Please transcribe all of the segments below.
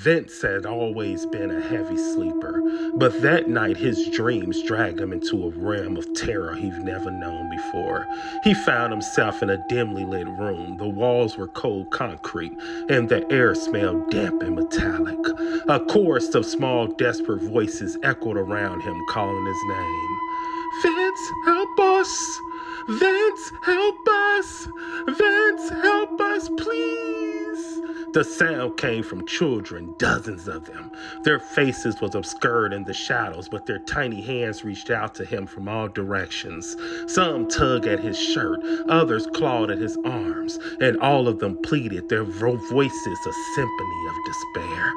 Vince had always been a heavy sleeper, but that night his dreams dragged him into a realm of terror he'd never known before. He found himself in a dimly lit room. The walls were cold concrete, and the air smelled damp and metallic. A chorus of small, desperate voices echoed around him, calling his name. Vince, help us! Vince, help us! Vince, help us, please! The sound came from children, dozens of them. Their faces was obscured in the shadows, but their tiny hands reached out to him from all directions. Some tugged at his shirt, others clawed at his arms, and all of them pleaded, their voices a symphony of despair.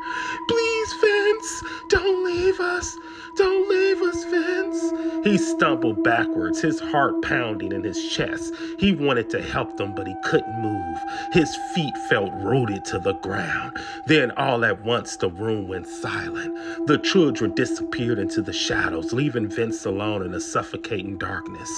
Please, Vince, don't leave us. Don't leave us, Vince. He stumbled backwards, his heart pounding in his chest. He wanted to help them, but he couldn't move. His feet felt rooted to the ground. Then all at once, the room went silent. The children disappeared into the shadows, leaving Vince alone in a suffocating darkness.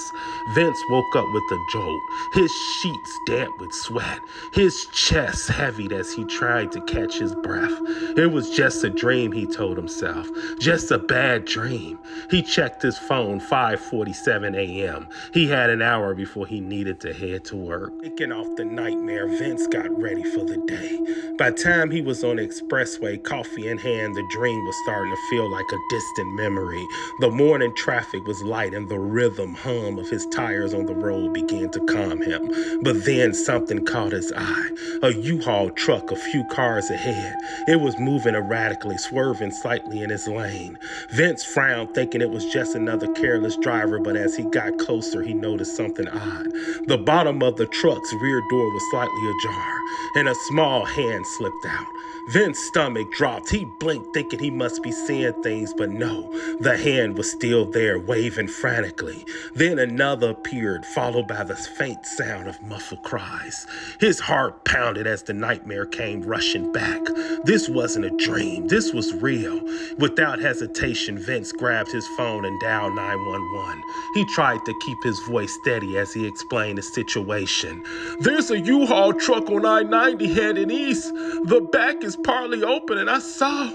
Vince woke up with a jolt, his sheets damp with sweat, his chest heavy as he tried to catch his breath. It was just a dream, he told himself, just a bad dream. He checked his phone, 5:47 a.m. He had an hour before he needed to head to work. Taking off the nightmare, Vince got ready for the day. By the time he was on the expressway, coffee in hand, the dream was starting to feel like a distant memory. The morning traffic was light and the rhythm hum of his tires on the road began to calm him. But then something caught his eye. A U-Haul truck a few cars ahead. It was moving erratically, swerving slightly in his lane. Vince frowned, thinking it was just another careless driver, but as he got closer, he noticed something odd. The bottom of the truck's rear door was slightly ajar, and a small hand slipped out. Vince's stomach dropped. He blinked, thinking he must be seeing things, but no, the hand was still there, waving frantically. Then another appeared, followed by the faint sound of muffled cries. His heart pounded as the nightmare came rushing back. This wasn't a dream. This was real. Without hesitation, Vince grabbed his phone and dialed 911. He tried to keep his voice steady as he explained the situation. There's a U-Haul truck on I-90 heading east. The back is partly open and I saw.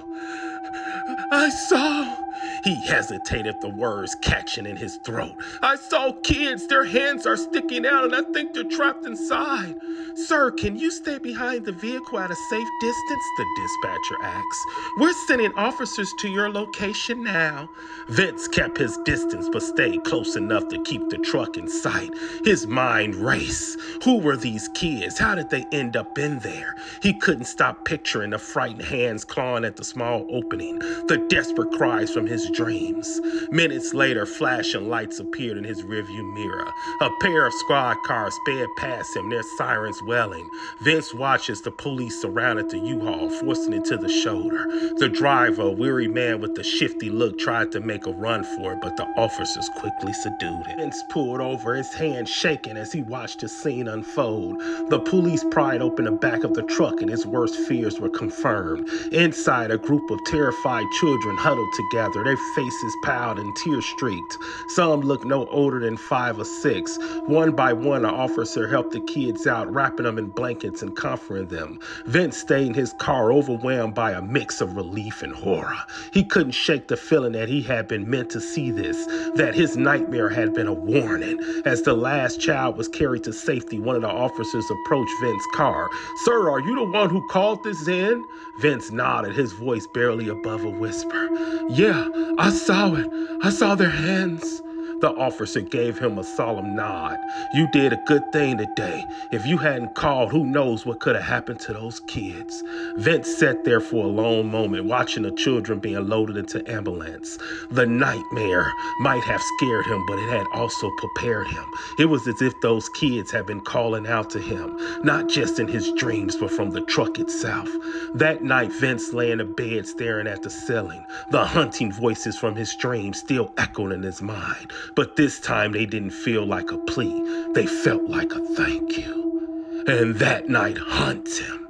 He hesitated, the words catching in his throat. I saw kids, their hands are sticking out and I think they're trapped inside. Sir, can you stay behind the vehicle at a safe distance? The dispatcher asked. We're sending officers to your location now. Vince kept his distance but stayed close enough to keep the truck in sight. His mind raced. Who were these kids? How did they end up in there? He couldn't stop picturing the frightened hands clawing at the small opening, the desperate cries from his dreams. Minutes later, flashing lights appeared in his rearview mirror. A pair of squad cars sped past him, their sirens wailing. Vince watched as the police surrounded the U-Haul, forcing it to the shoulder. The driver, a weary man with a shifty look, tried to make a run for it, but the officers quickly subdued him. Vince pulled over, his hand shaking as he watched the scene unfold. The police pried open the back of the truck and his worst fears were confirmed. Inside, a group of terrified children huddled together, their faces piled and tear-streaked. Some looked no older than 5 or 6. One by one, an officer helped the kids out, wrapping them in blankets and comforting them. Vince stayed in his car, overwhelmed by a mix of relief and horror. He couldn't shake the feeling that he had been meant to see this, that his nightmare had been a warning. As the last child was carried to safety, one of the officers approached Vince's car. Sir, are you the one who called this in? Vince nodded, his voice barely above a whisper. Yeah, I saw it. I saw their hands. The officer gave him a solemn nod. You did a good thing today. If you hadn't called, who knows what could have happened to those kids. Vince sat there for a long moment, watching the children being loaded into ambulance. The nightmare might have scared him, but it had also prepared him. It was as if those kids had been calling out to him, not just in his dreams, but from the truck itself. That night, Vince lay in a bed staring at the ceiling. The hunting voices from his dreams still echoed in his mind. But this time they didn't feel like a plea. They felt like a thank you. And that night haunts him.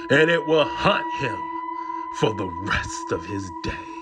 And it will haunt him for the rest of his days.